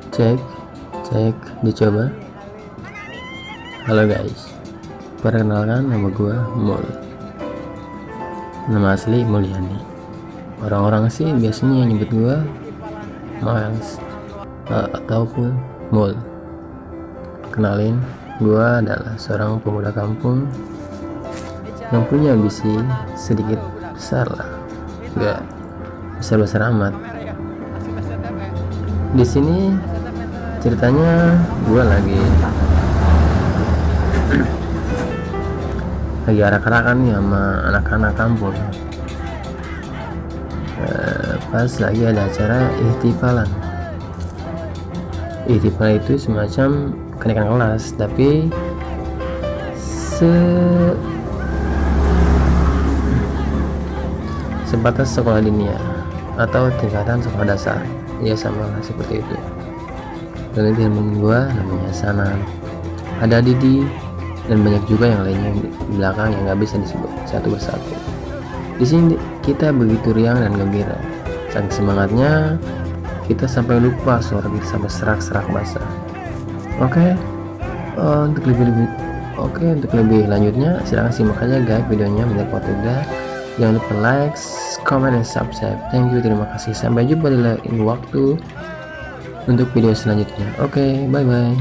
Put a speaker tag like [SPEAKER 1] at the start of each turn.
[SPEAKER 1] Cek, cek, dicoba. Halo guys, perkenalkan nama gua Mul. Nama asli Mulyani. Orang-orang sih biasanya nyebut gua Miles ataupun Mul. Kenalin, gua adalah seorang pemuda kampung yang punya ambisi sedikit besar lah, nggak besar-besar amat. Di sini ceritanya gue lagi arak-arakan nih sama anak-anak kampung. Pas lagi ada acara ihtifalan. Ihtifal itu semacam kenaikan kelas, tapi sebatas sekolah dunia atau tingkatan sekolah dasar, ya sama lah seperti itu. Dan ini temen gue namanya Sanan, ada Didi, dan banyak juga yang lainnya di belakang yang nggak bisa disebut satu persatu. Di sini kita begitu riang dan gembira, saking semangatnya kita sampai lupa suara kita sampai serak-serak basah. Untuk lebih lanjutnya silahkan simak aja guys videonya menurut Portugal. Jangan lupa like, comment, dan subscribe. Thank you, terima kasih. Sampai jumpa di lain waktu untuk video selanjutnya. Bye bye.